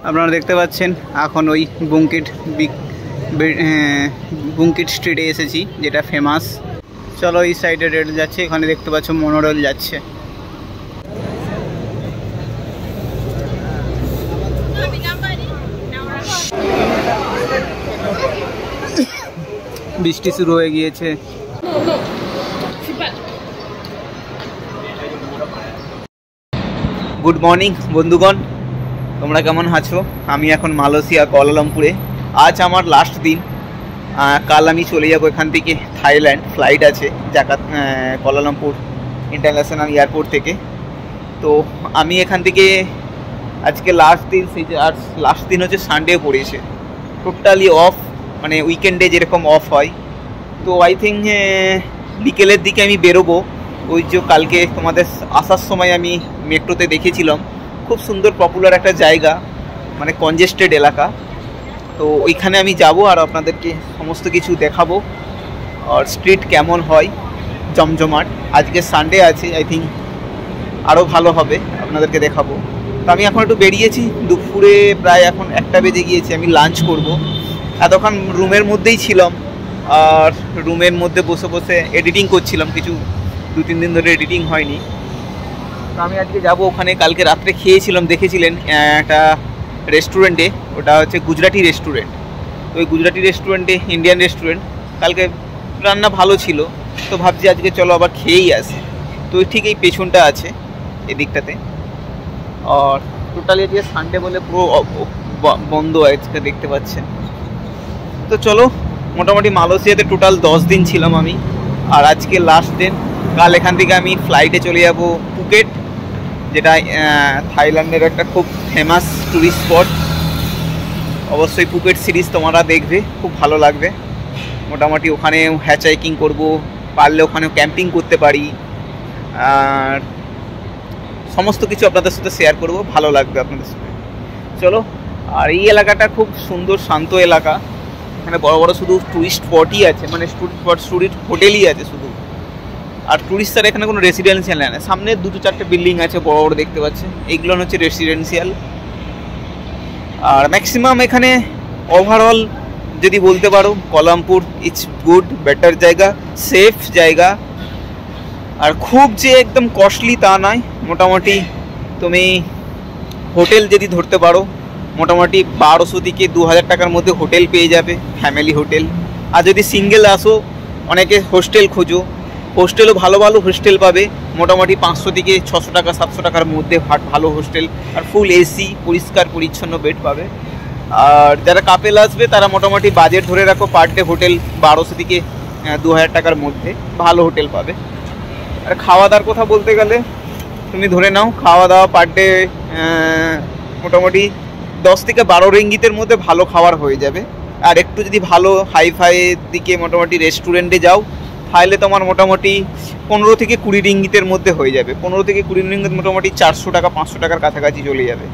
আপনারা দেখতে পাচ্ছেন এখন ওই বুঙ্কিট স্ট্রিটে এসেছি, যেটা ফেমাস। চলো এই সাইডে রেল যাচ্ছে, এখানে দেখতে পাচ্ছ মনোরেল যাচ্ছে। বৃষ্টি শুরু হয়ে গিয়েছে। গুড মর্নিং বন্ধুগণ, তোমরা কেমন আছো? আমি এখন মালয়েশিয়া কুয়ালালামপুরে। আজ আমার লাস্ট দিন। কাল আমি চলে যাবো এখান থেকে থাইল্যান্ড, ফ্লাইট আছে কুয়ালালামপুর ইন্টারন্যাশনাল এয়ারপোর্ট থেকে। তো আমি এখান থেকে আজকে লাস্ট দিন, সেই যে আর লাস্ট দিন হচ্ছে সানডে পড়েছে, টোটালি অফ, মানে উইকেন্ডে যেরকম অফ হয়। তো আই থিঙ্ক বিকেলের দিকে আমি বেরোবো। ওই যে কালকে তোমাদের আসার সময় আমি মেট্রোতে দেখেছিলাম, খুব সুন্দর পপুলার একটা জায়গা, মানে কনজেস্টেড এলাকা। তো ওইখানে আমি যাব আর আপনাদেরকে সমস্ত কিছু দেখাবো। আর স্ট্রিট কেমন হয়, জমজমাট। আজকে সানডে আছে, আই থিঙ্ক আরও ভালো হবে, আপনাদেরকে দেখাবো। তো আমি এখন একটু বেরিয়েছি, দুপুরে প্রায় এখন 1টা বেজে গিয়েছে। আমি লাঞ্চ করব। এতক্ষণ রুমের মধ্যেই ছিলাম, আর রুমের মধ্যে বসে বসে এডিটিং করছিলাম। কিছু 2-3 দিন ধরে এডিটিং হয়নি। তো আমি আজকে যাব ওখানে। কালকে রাত্রে খেয়েছিলাম, দেখেছিলেন একটা রেস্টুরেন্টে, ওটা হচ্ছে গুজরাটি রেস্টুরেন্ট। তো ওই গুজরাটি রেস্টুরেন্টে, ইন্ডিয়ান রেস্টুরেন্ট, কালকে রান্না ভালো ছিল। তো ভাবছি আজকে চলো আবার খেয়েই আসি। তো ঠিক এই পেছনটা আছে এদিকটাতে। আর টোটালি আজকে সানডে বলে পুরো বন্ধ আজকে, দেখতে পাচ্ছেন। তো চলো, মোটামুটি মালয়েশিয়াতে টোটাল 10 দিন ছিলাম আমি, আর আজকে লাস্ট দিন। কাল এখান থেকে আমি ফ্লাইটে চলে যাব ফুকেট, যেটা থাইল্যান্ডের একটা খুব ফেমাস ট্যুরিস্ট স্পট। অবশ্যই ফুকেট সিরিজ তোমরা দেখবে, খুব ভালো লাগবে। মোটামুটি ওখানে হ্যাচাইকিং করব, পারলে ওখানেও ক্যাম্পিং করতে পারি, আর সমস্ত কিছু আপনাদের সাথে শেয়ার করব, ভালো লাগবে আপনাদের সাথে। চলো। আর এই এলাকাটা খুব সুন্দর, শান্ত এলাকা। এখানে বড় বড় শুধু ট্যুরিস্ট স্পটই আছে, মানে ট্যুরিস্ট হোটেলই আছে শুধু। আর ট্যুরিস্টরা এখানে কোনো রেসিডেন্সিয়াল নেয় না। সামনে 2-4টে বিল্ডিং আছে বড় বড়, দেখতে পাচ্ছে, এইগুলো হচ্ছে রেসিডেন্সিয়াল। আর ম্যাক্সিমাম এখানে ওভারঅল যদি বলতে পারো, কুয়ালালামপুর ইটস গুড, বেটার জায়গা, সেফ জায়গা। আর খুব যে একদম কস্টলি তা নয়। মোটামুটি তুমি হোটেল যদি ধরতে পারো, মোটামুটি 1200 থেকে 2000 টাকার মধ্যে হোটেল পেয়ে যাবে, ফ্যামিলি হোটেল। আর যদি সিঙ্গেল আসো, অনেকে হোস্টেল খোঁজো, হোস্টেলও ভালো ভালো হোস্টেল পাবে। মোটামুটি 500 থেকে 600 টাকা 700 টাকার মধ্যে ভালো হোস্টেল, আর ফুল এসি, পরিষ্কার পরিচ্ছন্ন বেড পাবে। আর যারা কাপেল আসবে, তারা মোটামুটি বাজেট ধরে রাখো, পার ডে হোটেল 1200 থেকে 2000 টাকার মধ্যে ভালো হোটেল পাবে। আর খাওয়া দাওয়ার কথা বলতে গেলে, তুমি ধরে নাও খাওয়া দাওয়া পার ডে মোটামুটি 10 থেকে 12 রিঙ্গিতের মধ্যে ভালো খাবার হয়ে যাবে। আর একটু যদি ভালো হাইফাইয়ের দিকে মোটামুটি রেস্টুরেন্টে যাও, তাহলে তোমার মোটামুটি 15 থেকে 20 রিঙ্গিতের মধ্যে হয়ে যাবে। 15 থেকে 20 রিঙ্গিত মোটামুটি 400 টাকা 500 টাকার কাছাকাছি চলে যাবে।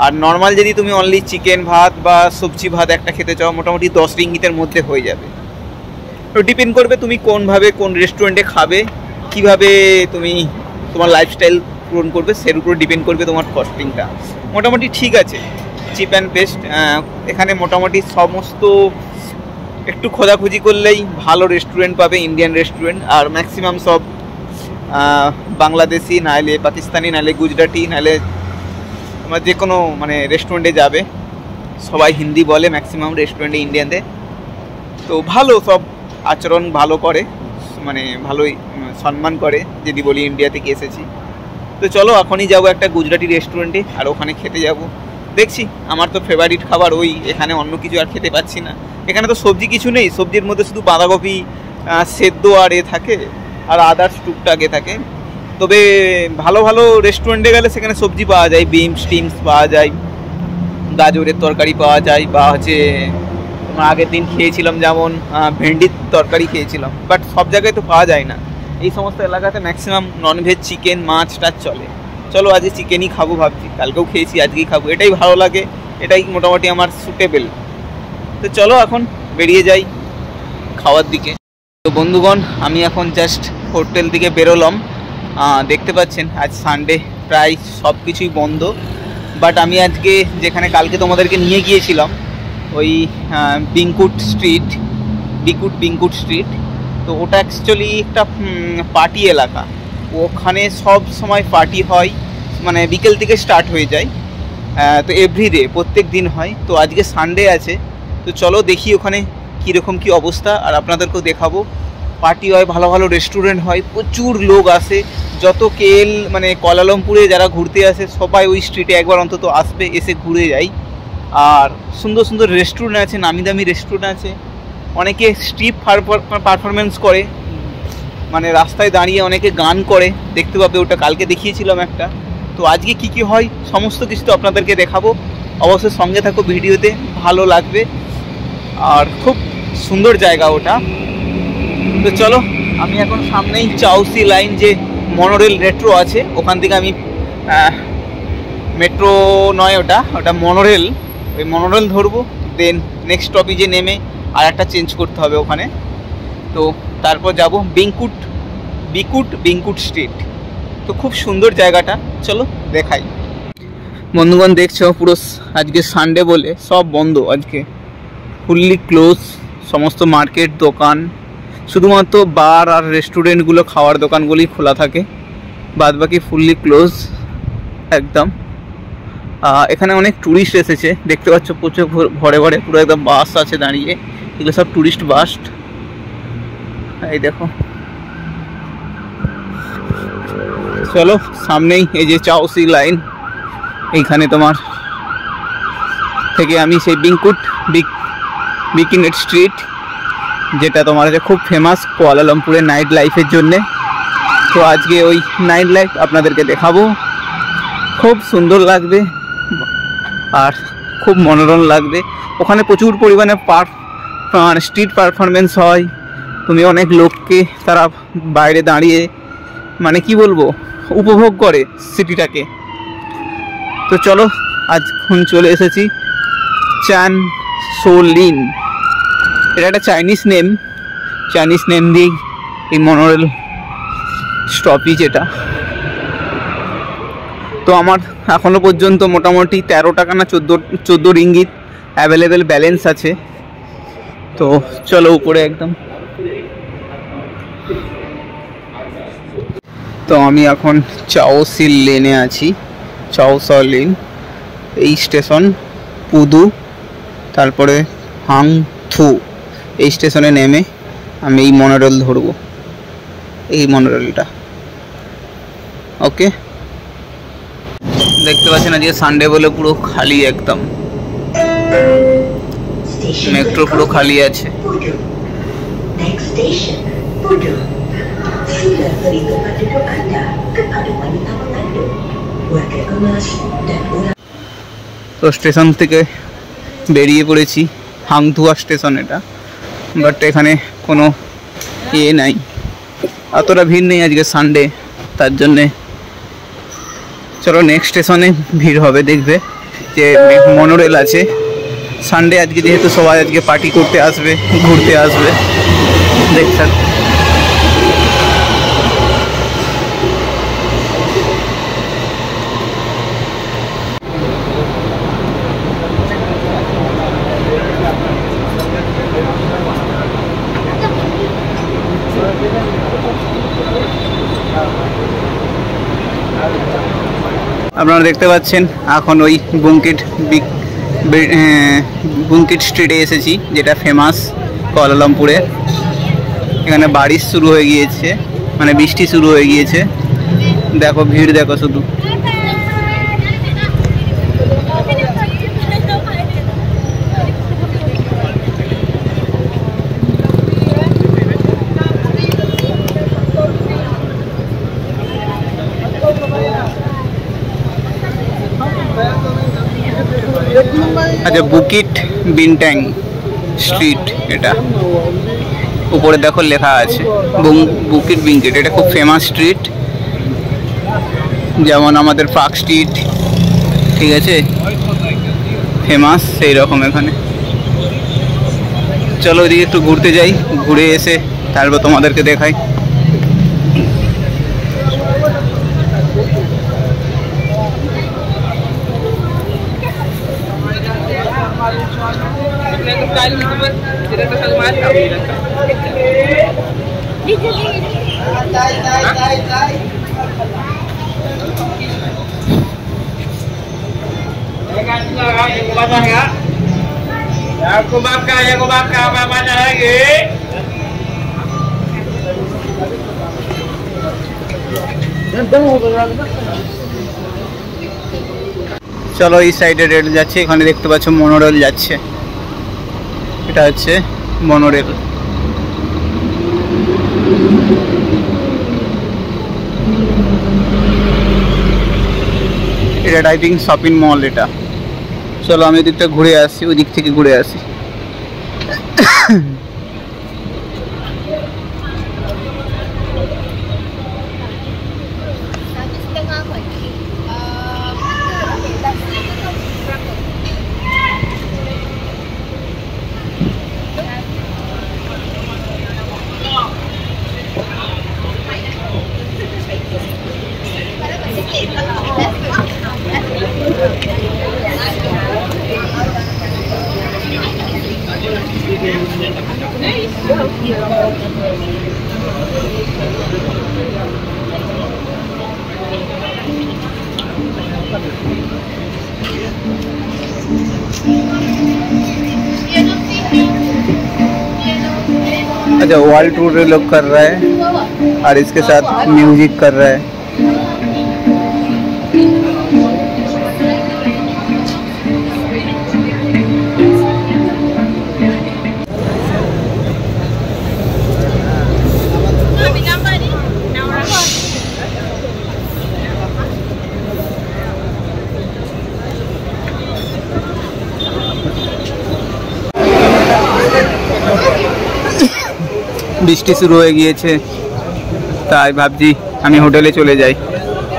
আর নর্মাল যদি তুমি অনলি চিকেন ভাত বা সবজি ভাত একটা খেতে চাও, মোটামুটি 10 রিঙ্গিতের মধ্যে হয়ে যাবে। তো ডিপেন্ড করবে তুমি কোনভাবে, কোন রেস্টুরেন্টে খাবে, কিভাবে তুমি তোমার লাইফস্টাইল পূরণ করবে, সের উপর ডিপেন্ড করবে তোমার কস্টিংটা। মোটামুটি ঠিক আছে, চিপ অ্যান্ড বেস্ট। এখানে মোটামুটি সমস্ত একটু খোঁজাখুঁজি করলেই ভালো রেস্টুরেন্ট পাবে, ইন্ডিয়ান রেস্টুরেন্ট। আর ম্যাক্সিমাম সব বাংলাদেশি, নাহলে পাকিস্তানি, নাহলে গুজরাটি, নাহলে তোমার যে কোনো মানে রেস্টুরেন্টে যাবে, সবাই হিন্দি বলে ম্যাক্সিমাম রেস্টুরেন্টে ইন্ডিয়ানদের। তো ভালো, সব আচরণ ভালো করে, মানে ভালোই সম্মান করে যদি বলি ইন্ডিয়া থেকে এসেছি। তো চলো এখনই যাবো একটা গুজরাটি রেস্টুরেন্টে, আর ওখানে খেতে যাব। দেখছি, আমার তো ফেভারিট খাবার ওই, এখানে অন্য কিছু আর খেতে পাচ্ছি না। এখানে তো সবজি কিছু নেই, সবজির মধ্যে শুধু বাঁধাকপি সেদ্ধ আর থাকে, আর আদার্স টুকটাক থাকে। তবে ভালো ভালো রেস্টুরেন্টে গেলে সেখানে সবজি পাওয়া যায়, বিনস টিমস পাওয়া যায়, গাজরের তরকারি পাওয়া যায়, বা হচ্ছে আগের দিন খেয়েছিলাম যেমন ভেন্ডির তরকারি খেয়েছিলাম। বাট সব জায়গায় তো পাওয়া যায় না। এই সমস্ত এলাকাতে ম্যাক্সিমাম ননভেজ, চিকেন, মাছ টাছ চলে। চলো আজকে চিকেনই খাবো ভাবছি, কালকেও খেয়েছি, আজকেই খাবো, এটাই ভালো লাগে, এটাই মোটামুটি আমার সুটেবল। তো চলো এখন বেরিয়ে যাই খাওয়ার দিকে। তো বন্ধুগণ, আমি এখন জাস্ট হোটেল থেকে বেরোলাম। দেখতে পাচ্ছেন আজ সানডে, প্রায় সব কিছুই বন্ধ, বাট আমি আজকে যেখানে কালকে তোমাদেরকে নিয়ে গিয়েছিলাম ওই বিংকুট স্ট্রিট, তো ওটা অ্যাকচুয়ালি একটা পার্টি এলাকা। ওখানে সব সময় পার্টি হয়, মানে বিকেল থেকে স্টার্ট হয়ে যায়। তো এভরিডে প্রত্যেক দিন হয়। তো আজকে সানডে আছে, তো চলো দেখি ওখানে কীরকম কী অবস্থা, আর আপনাদেরকেও দেখাবো। পার্টি হয়, ভালো ভালো রেস্টুরেন্ট হয়, প্রচুর লোক আসে। যত কেএল মানে কুয়ালালামপুরে যারা ঘুরতে আসে সবাই ওই স্ট্রিটে একবার অন্তত আসবে, এসে ঘুরে যায়। আর সুন্দর সুন্দর রেস্টুরেন্ট আছে, নামি দামি রেস্টুরেন্ট আছে। অনেকে স্ট্রিট পারফরমেন্স করে, মানে রাস্তায় দাঁড়িয়ে অনেকে গান করে, দেখতে পাবে। ওটা কালকে দেখিয়েছিলাম একটা। তো আজকে কি কি হয় সমস্ত কিছু তো আপনাদেরকে দেখাবো। অবশ্যই সঙ্গে থাকো ভিডিওতে, ভালো লাগবে। আর খুব সুন্দর জায়গা ওটা। তো চলো, আমি এখন সামনেই চাউসি লাইন যে মনোরেল মেট্রো আছে, ওখান থেকে আমি মেট্রো নয়, ওটা মনোরেল, ওই মনোরেল ধরবো। দেন নেক্সট স্টপেজে নেমে আর একটা চেঞ্জ করতে হবে ওখানে। তো তারপর যাব বিংকুট স্ট্রিট। তো খুব সুন্দর জায়গাটা, চলো দেখাই। বন্ধুগণ দেখছো, পুরো আজকে সানডে বলে সব বন্ধ, আজকে ফুললি ক্লোজ। সমস্ত মার্কেট, দোকান, শুধুমাত্র বার আর রেস্টুরেন্টগুলো, খাওয়ার দোকানগুলি খোলা থাকে, বাদ বাকি ফুললি ক্লোজ একদম। এখানে অনেক ট্যুরিস্ট এসেছে, দেখতে পাচ্ছ প্রচুর ভরে ভরে, পুরো একদম বাস আছে দাঁড়িয়ে। এগুলো সব ট্যুরিস্ট বাস। এই দেখো, চলো সামনেই এই যে চাউসি লাইন, এইখানে তোমার থেকে আমি সেই বিংকুট স্ট্রিট, যেটা তোমার খুব ফেমাস কুয়ালালামপুরের নাইট লাইফের জন্যে। তো আজকে ওই নাইট লাইফ আপনাদেরকে দেখাবো, খুব সুন্দর লাগবে আর খুব মনোরম লাগবে। ওখানে প্রচুর পরিমাণে স্ট্রিট পারফরমেন্স হয়। তুমি অনেক লোককে তারা বাইরে দাঁড়িয়ে, মানে কি বলবো, উপভোগ করে সিটিটাকে। তো চলো, আজখন চলে এসেছি চান সো লিন। এটা একটা চাইনিজ নেম দিয়ে এই মনোরেল স্টপেজ এটা। তো আমার এখনও পর্যন্ত মোটামুটি 13 টাকা না 14 রিঙ্গিত অ্যাভেলেবেল ব্যালেন্স আছে। তো চলো উপরে একদম। তো আমি এখন চাওসি লেনে আছি, চাওসা লেন। এই স্টেশন পুদু, তারপরে হাংথু, এই স্টেশনে নেমে আমি এই মনোরেল ধরবো, এই মনোরেলটা। ওকে, দেখতে পাচ্ছেন আজকে সানডে বলে পুরো খালি, একদম মেট্রো পুরো খালি আছে। তো স্টেশন থেকে বেরিয়ে পড়েছি, হাংথুয়া স্টেশন এটা। বাট এখানে কোনো নাই, অতটা ভিড় নেই আজকে সানডে, তার জন্যে। চলো নেক্সট স্টেশনে ভিড় হবে, দেখবে যে মনোরেল আছে। সানডে আজকে যেহেতু সবাই আজকে পার্টি করতে আসবে, ঘুরতে আসবে, দেখছেন। আপনারা দেখতে পাচ্ছেন এখন ওই বিংকুট স্ট্রিটে এসেছি, যেটা ফেমাস কুয়ালালামপুরে। এখানে বারিশ শুরু হয়ে গিয়েছে, মানে বৃষ্টি শুরু হয়ে গিয়েছে। দেখো ভিড়, দেখো শুধু। আচ্ছা, বুকিট বিনট্যাং স্ট্রিট এটা, উপরে দেখো লেখা আছে বুকিট বিংকুট। এটা খুব ফেমাস স্ট্রিট, যেমন আমাদের পার্ক স্ট্রিট, ঠিক আছে, ফেমাস সেই রকম এখানে। চলো ওইদিকে একটু ঘুরতে যাই, ঘুরে এসে তারপর তোমাদেরকে দেখাই। Aku bakar mana lagi? চলো এই সাইডে রেল যাচ্ছে, এখানে দেখতে পাচ্ছ মনোরেল যাচ্ছে, এটা হচ্ছে মনোরেল। এটা আই থিঙ্ক শপিং মল এটা। চলো আমি ওদিকটা ঘুরে আসি, ওই দিক থেকে ঘুরে আসি। अच्छा वर्ल्ड टूर लोग कर रहा है और इसके साथ म्यूजिक कर रहा है। বৃষ্টি শুরু হয়ে গিয়েছে, তাই ভাবছি আমি হোটেলে চলে যাই,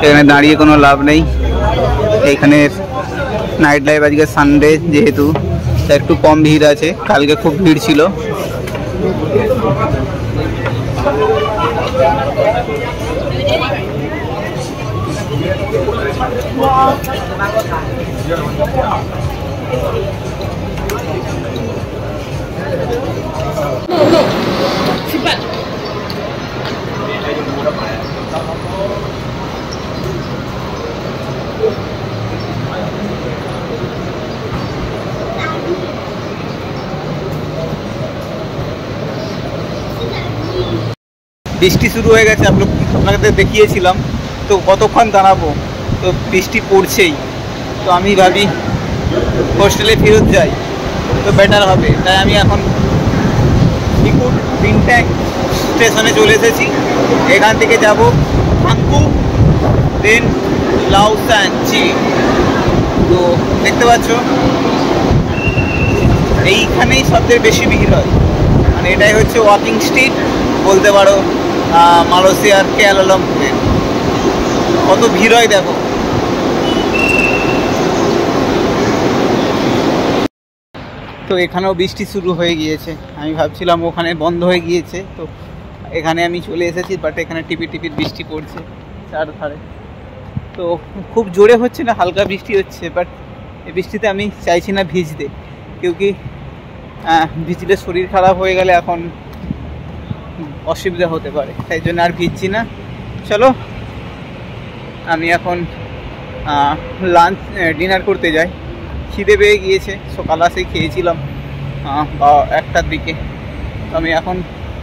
এখানে দাঁড়িয়ে কোনো লাভ নেই। এইখানে নাইট লাইফ আজকে সানডে যেহেতু একটু কম ভিড় আছে, কালকে খুব ভিড় ছিল। বৃষ্টি শুরু হয়ে গেছে, আপনাদের দেখিয়েছিলাম তো কতক্ষণ দাঁড়াবো, তো বৃষ্টি পড়ছেই। তো আমি ভাবি হোস্টেলে ফেরত যাই তো বেটার হবে, তাই আমি এখন টিকুট তিনট্যাং স্টেশনে চলে এসেছি। এখান থেকে যাব থাঙ্কু, দেন লাওসানচি। তো দেখতে পাচ্ছ এইখানেই সবচেয়ে বেশি ভিড় হয়, মানে এটাই হচ্ছে ওয়াকিং স্ট্রিট বলতে পারো মালয়েশিয়ার কুয়ালালামপুরে। কত ভিড় হয় দেখো। তো এখানেও বৃষ্টি শুরু হয়ে গিয়েছে, আমি ভাবছিলাম ওখানে বন্ধ হয়ে গিয়েছে, তো এখানে আমি চলে এসেছি, বাট এখানে টিপি টিপি বৃষ্টি পড়ছে চারধারে। তো খুব জোরে হচ্ছে না, হালকা বৃষ্টি হচ্ছে, বাট এই বৃষ্টিতে আমি চাইছি না ভিজতে, क्योंकि ভিজলে শরীর খারাপ হয়ে গেলে এখন অসুবিধা হতে পারে, তাই জন্য আর ভিজছি না। চলো আমি এখন লাঞ্চ ডিনার করতে যাই, খিদে পেয়ে গিয়েছে, সকাল আসেই খেয়েছিলাম 1টার দিকে। তো আমি এখন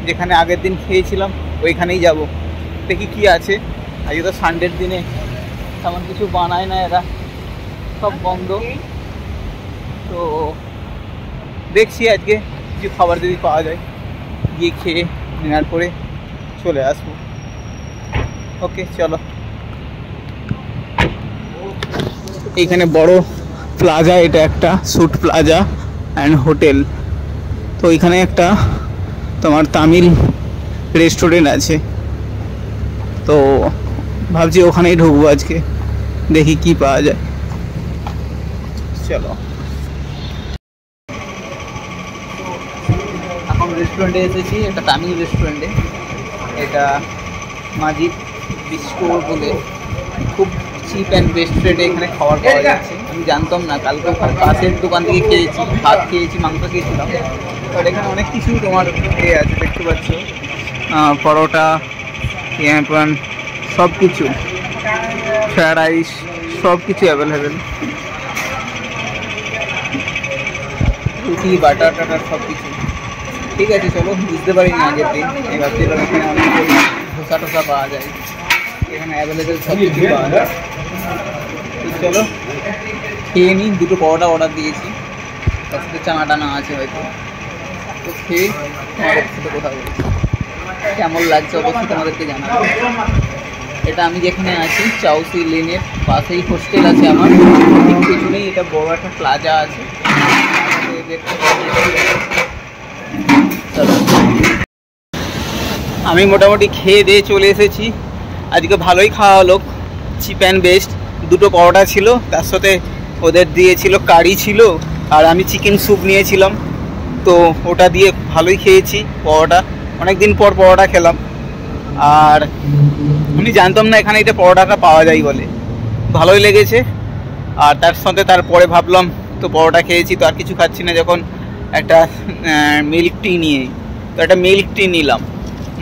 যেখানে আগের দিন খেয়েছিলাম ওইখানেই যাব, দেখি কি আছে। আজকে তো সানডের দিনে তেমন কিছু বানায় না এরা, সব বন্ধ। তো দেখছি আজকে কিছু খাবার যদি পাওয়া যায়, গিয়ে খেয়ে ডিনার করে চলে আসবো। ওকে চলো। এইখানে বড় প্লাজা, এটা একটা স্যুট প্লাজা অ্যান্ড হোটেল। তো এখানে একটা তোমার তামিল রেস্টুরেন্ট আছে, তো ভাবছি ওখানেই ঢুকবো আজকে, দেখি কি পাওয়া যায়। চলো এখন রেস্টুরেন্টে এসেছি, একটা তামিল রেস্টুরেন্টে, এটা মাজিদ বিস্কো বলে, খুব চিপ অ্যান্ড বেস্ট রেটে এখানে খাবার পাওয়া যাচ্ছে। আমি জানতাম না, কালকে ওখানে পাশের দোকান থেকে খেয়েছি, ভাত খেয়েছি, মাংস খেয়েছিলাম। বাট এখানে অনেক কিছু তোমার আছে, দেখতে পাচ্ছ, পরোটা, সব কিছু, ফ্রায়েড রাইস, সব কিছু অ্যাভেলেবেল, রুটি, বাটার টাটার সব কিছু। ঠিক আছে, চলো, বুঝতে পারিনি আগের দিন, এবার দিলাম এখানে অনেক ধোসা টোসা পাওয়া যায়, এখানে অ্যাভেলেবেল সব কিছু পাওয়া যায়। চলো খেয়ে নিই। দুটো পরোটা অর্ডার দিয়েছি, তার সাথে চানা টানা আছে হয়তো। তো খেয়ে তোমাদের সাথে কথা বলছি, কেমন লাগছে অবশ্যই তোমাদেরকে জানাবো। এটা আমি যেখানে আছি চাউসি লেনের পাশেই হোস্টেল আছে আমার, ঠিক পিছনেই এটা বড় একটা প্লাজা আছে। আমি মোটামুটি খেয়ে দিয়ে চলে এসেছি। আজকে ভালোই খাওয়া হলো, চিপ অ্যান্ড বেস্ট। দুটো পরোটা ছিল, তার সাথে ওদের দিয়েছিল কারি ছিল, আর আমি চিকেন স্যুপ নিয়েছিলাম, তো ওটা দিয়ে ভালোই খেয়েছি পরোটা। অনেক দিন পর পরোটা খেলাম, আর আমি জানতাম না এখানে এটা পরোটাটা পাওয়া যায় বলে, ভালোই লেগেছে। আর তার সাথে তারপরে ভাবলাম তো পরোটা খেয়েছি তো আর কিছু খাচ্ছি না, যখন একটা মিল্ক টি নিয়ে, তো একটা মিল্ক টি নিলাম।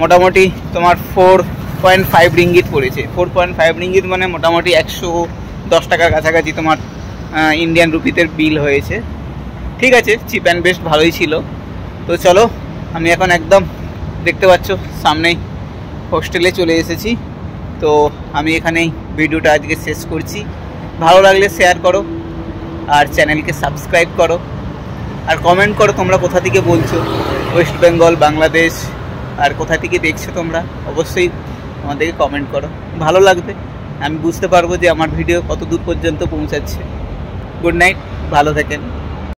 মোটামুটি তোমার 4.5 রিঙ্গিত পড়েছে। 4.5 রিঙ্গিত মানে মোটামুটি 110 টাকার কাছাকাছি তোমার ইন্ডিয়ান রুপিতে বিল হয়েছে। ঠিক আছে, চিপ অ্যান্ড বেস্ট ভালোই ছিল। তো চলো, আমি এখন একদম দেখতে পাচ্ছ সামনেই হোস্টেলে চলে এসেছি। তো আমি এখানেই ভিডিওটা আজকে শেষ করছি। ভালো লাগলে শেয়ার করো, আর চ্যানেলকে সাবস্ক্রাইব করো, আর কমেন্ট করো তোমরা কোথা থেকে বলছো, ওয়েস্ট বেঙ্গল, বাংলাদেশ, আর কোথা থেকে দেখছো তোমরা, অবশ্যই আমাদেরকে কমেন্ট করো। ভালো লাগবে, আমি বুঝতে পারবো যে আমার ভিডিও কত দূর পর্যন্ত পৌঁছাচ্ছে। গুড নাইট, ভালো থাকেন।